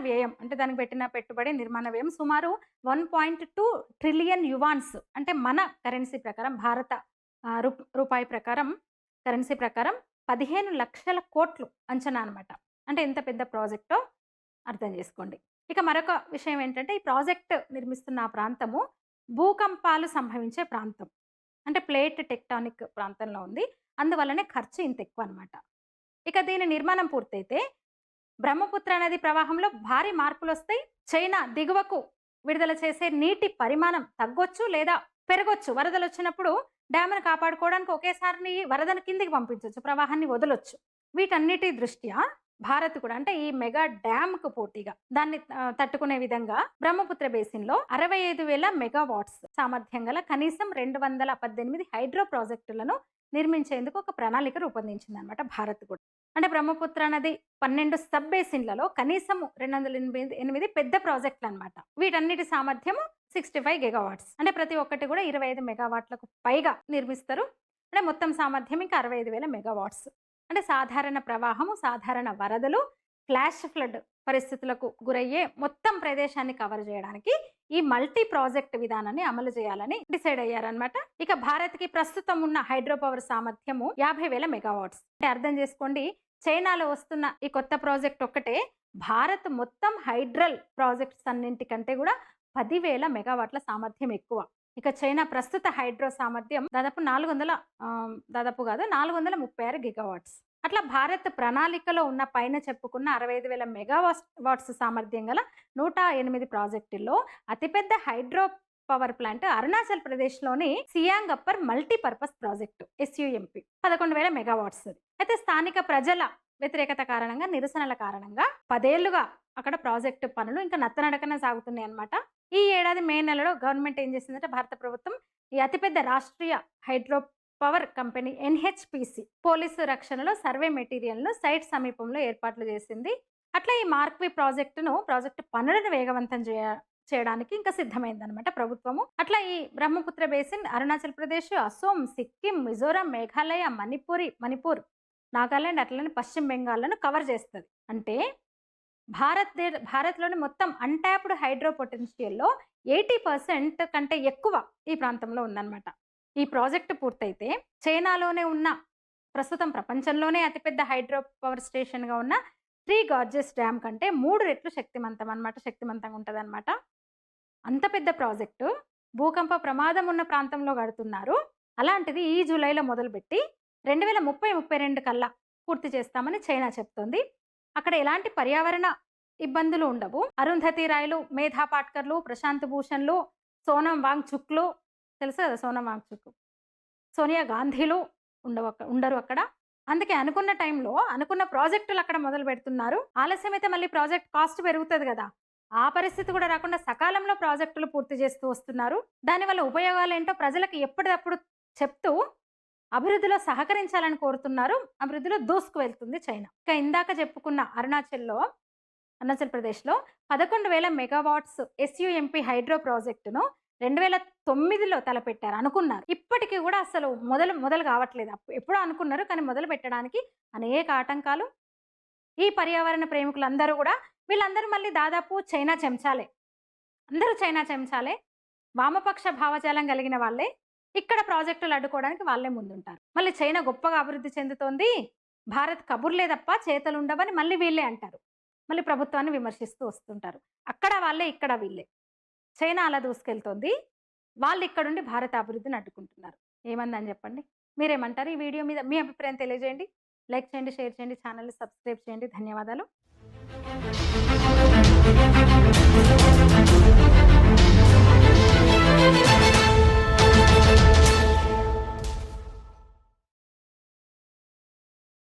వ్యయం అంటే దానికి పెట్టిన పెట్టుబడి నిర్మాణ వ్యయం సుమారు 1.2 ట్రిలియన్ యువాన్స్ అంటే మన కరెన్సీ ప్రకారం భారత రూపాయి ప్రకారం కరెన్సీ ప్రకారం 15 లక్షల కోట్లు అంచనా అనమాట. అంటే ఎంత పెద్ద ప్రాజెక్టో అర్థం చేసుకోండి. ఇక మరొక విషయం ఏంటంటే ఈ ప్రాజెక్ట్ నిర్మిస్తున్న ఆ ప్రాంతము భూకంపాలు సంభవించే ప్రాంతం. అంటే ప్లేట్ టెక్టానిక్ ప్రాంతంలో ఉంది. అందువల్లనే ఖర్చు ఇంత ఎక్కువ అనమాట. ఇక దీని నిర్మాణం పూర్తయితే బ్రహ్మపుత్ర నది ప్రవాహంలో భారీ మార్పులొస్తాయి. చైనా దిగువకు విడుదల చేసే నీటి పరిమాణం తగ్గొచ్చు లేదా పెరగొచ్చు. వరదలొచ్చినప్పుడు డ్యామ్‌ను కాపాడుకోవడానికి ఒకేసారి వరదను కిందికి పంపించొచ్చు. ప్రవాహాన్ని వదలొచ్చు. వీటన్నిటి దృష్ట్యా భారత్ కూడా అంటే ఈ మెగా డ్యామ్‌కు పోటీగా దాన్ని తట్టుకునే విధంగా బ్రహ్మపుత్ర బేసిన్‌లో 65,000 మెగావాట్స్ సామర్థ్యం గల కనీసం 218 హైడ్రో ప్రాజెక్టులను నిర్మించేందుకు ఒక ప్రణాళిక రూపొందించిందనమాట భారత్ కూడా. అంటే బ్రహ్మపుత్ర నది 12 సబ్ బేసిన్లలో కనీసం 288 పెద్ద ప్రాజెక్టులనమాట. వీటన్నిటి సామర్థ్యం 65 గిగావాట్స్. అంటే ప్రతి ఒక్కటి కూడా 25 మెగావాట్లకు పైగా నిర్మిస్తారు. అంటే మొత్తం సామర్థ్యం ఇంకా 65,000 మెగావాట్స్. అంటే సాధారణ ప్రవాహము, సాధారణ వరదలు, ఫ్లాష్ ఫ్లడ్ పరిస్థితులకు గురయ్యే మొత్తం ప్రదేశాన్ని కవర్ చేయడానికి ఈ మల్టీ ప్రాజెక్ట్ విధానాన్ని అమలు చేయాలని డిసైడ్ అయ్యారనమాట. ఇక భారత్‌కి ప్రస్తుతం ఉన్న హైడ్రో పవర్ సామర్థ్యము 50,000 మెగావాట్స్. అంటే అర్థం చేసుకోండి, చైనాలో వస్తున్న ఈ కొత్త ప్రాజెక్ట్ ఒక్కటే భారత్ మొత్తం హైడ్రల్ ప్రాజెక్ట్స్ అన్నింటికంటే కూడా 10,000 మెగావాట్ల సామర్థ్యం ఎక్కువ. ఇక చైనా ప్రస్తుత హైడ్రో సామర్థ్యం దాదాపు 436 గిగావాట్స్. అట్లా భారత్ ప్రణాళికలో ఉన్న పైన చెప్పుకున్న 65,000 మెగావాట్స్ సామర్థ్యం గల 108 ప్రాజెక్టుల్లో అతిపెద్ద హైడ్రో పవర్ ప్లాంట్ అరుణాచల్ ప్రదేశ్లోని Siang upper multipurpose project SUMP 11,000 megawatts. అయితే స్థానిక ప్రజల వ్యతిరేకత కారణంగా, నిరసనల కారణంగా 10 ఏళ్లుగా అక్కడ ప్రాజెక్టు పనులు ఇంకా నత్తనడకన సాగుతున్నాయి అనమాట. ఈ ఏడాది మే నెలలో గవర్నమెంట్ ఏం చేసిందంటే భారత ప్రభుత్వం ఈ అతిపెద్ద Rashtriya hydro power company NHPC police రక్షణలో సర్వే మెటీరియల్ను సైట్ సమీపంలో ఏర్పాట్లు చేసింది. అట్లా ఈ మార్క్వి ప్రాజెక్టు పనులను వేగవంతం చేయడానికి ఇంకా సిద్ధమైందనమాట ప్రభుత్వము. అట్లా ఈ బ్రహ్మపుత్ర బేసిన్ అరుణాచల్ ప్రదేశ్, అసోం, సిక్కిం, మిజోరాం, మేఘాలయ, మణిపూర్, నాగాలాండ్ అట్లనే పశ్చిమ బెంగాల్‌లను కవర్ చేస్తుంది. అంటే భారత్‌లోని మొత్తం అన్‌ట్యాప్డ్ హైడ్రో పొటెన్షియల్‌లో 80% కంటే ఎక్కువ ఈ ప్రాంతంలో ఉందన్నమాట. ఈ ప్రాజెక్టు పూర్తయితే చైనాలోనే ఉన్న ప్రస్తుతం ప్రపంచంలోనే అతిపెద్ద హైడ్రో పవర్ స్టేషన్‌గా ఉన్న 3 గార్జెస్ డ్యామ్ కంటే 3 రెట్లు శక్తివంతంగా ఉంటదన్నమాట. అంత పెద్ద ప్రాజెక్టు భూకంప ప్రమాదం ఉన్న ప్రాంతంలో కడుతున్నారు. అలాంటిది ఈ జూలైలో మొదలుపెట్టి 2030-32 కల్లా పూర్తి చేస్తామని చైనా చెప్తోంది. అక్కడ ఎలాంటి పర్యావరణ ఇబ్బందులు ఉండవు. అరుంధతి రాయ్‌లు, మేధా పాట్కర్‌లు, ప్రశాంత్ భూషణ్‌లు, సోనం వాంగ్‌చుక్‌లు తెలుసు కదా, సోనం వాంగ్‌చుక్, సోనియా గాంధీలు ఉండరు అక్కడ. అందుకే అనుకున్న టైంలో అనుకున్న ప్రాజెక్టులు అక్కడ మొదలు పెడుతున్నారు. ఆలస్యమైతే మళ్ళీ ప్రాజెక్ట్ కాస్ట్ పెరుగుతుంది కదా, ఆ పరిస్థితి కూడా రాకుండా సకాలంలో ప్రాజెక్టులు పూర్తి చేస్తూ వస్తున్నారు. దానివల్ల ఉపయోగాలు ఏంటో ప్రజలకు ఎప్పటికప్పుడు చెప్తూ అభివృద్ధిలో సహకరించాలని కోరుతున్నారు. అభివృద్ధిలో దూసుకు వెళ్తుంది చైనా. ఇంకా ఇందాక చెప్పుకున్న అరుణాచల్ ప్రదేశ్లో 11,000 మెగావాట్స్ SUMP హైడ్రో ప్రాజెక్టును 2009లో తలపెట్టారు అనుకున్నారు. ఇప్పటికీ కూడా అసలు మొదలు కావట్లేదు. ఎప్పుడో అనుకున్నారు కానీ మొదలు పెట్టడానికి అనేక ఆటంకాలు. ఈ పర్యావరణ ప్రేమికులందరూ కూడా వీళ్ళందరూ మళ్ళీ దాదాపు చైనా చెంచాలే. అందరూ చైనా చెంచాలే, వామపక్ష భావజాలం కలిగిన వాళ్ళే. ఇక్కడ ప్రాజెక్టులు అడ్డుకోవడానికి వాళ్ళే ముందుంటారు. మళ్ళీ చైనా గొప్పగా అభివృద్ధి చెందుతోంది, భారత్ కబుర్లే తప్ప చేతలు ఉండవని మళ్ళీ వీళ్ళే అంటారు. మళ్ళీ ప్రభుత్వాన్ని విమర్శిస్తూ వస్తుంటారు. అక్కడ వాళ్ళే, ఇక్కడ వీళ్ళే. చైనా అలా దూసుకెళ్తోంది, వాళ్ళు ఇక్కడుండి భారత అభివృద్ధిని అడ్డుకుంటున్నారు. ఏమందని చెప్పండి, మీరేమంటారు? ఈ వీడియో మీద మీ అభిప్రాయం తెలియజేయండి. లైక్ చేయండి, షేర్ చేయండి, ఛానల్ని సబ్స్క్రైబ్ చేయండి. ధన్యవాదాలు.